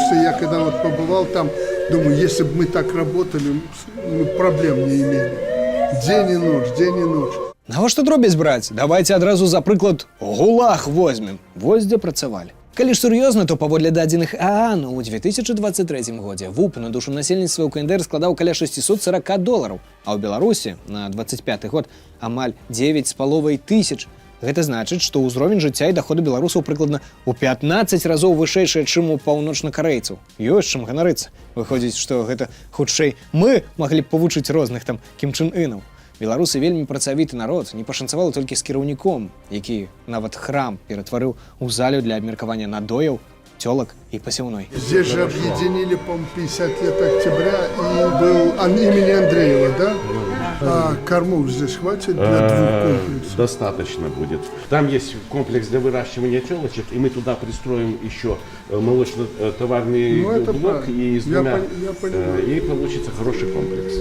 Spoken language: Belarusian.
Беларуси, я когда вот побывал там, думаю, если бы мы так работали, мы проблем не имели. День и ночь, день и ночь. Навошта дробязь браць? Давайте адразу за прыклад ГУЛАГ возьмем. Вось дзе працавалі. Калі ж сур'ёзна, то паводле дадзеных ААН у 2023 годзе ВУП на душу насельніцтва ў КНДР складаў каля $640, а ў Беларусі на 25 год амаль 9,5 тысяч. Гэта значыць, што ўзровень жыцця і даходы беларусаў прыкладна ў 15 разоў вышэйшыя, чым у паўночнакарэйцаў. Ёсць чым ганарыцца. Выходзіць, што гэта хутчэй мы маглі б павучыць розных там Кім Чын Ынаў. Беларусы вельмі працавіты народ, не пашанцавала толькі з кіраўніком, які нават храм ператварыў у залю для абмеркавання надояў, тёлак і пасеўной. Здесь же объединили, по-моему, 50 лет октября, и был имени Андреева, да? А кормов здесь хватит для 2 комплексов? Достаточно будет. Там есть комплекс для выращивания телочек, и мы туда пристроим еще молочно-товарный блок и с двумя, я понимаю. и получится хороший комплекс.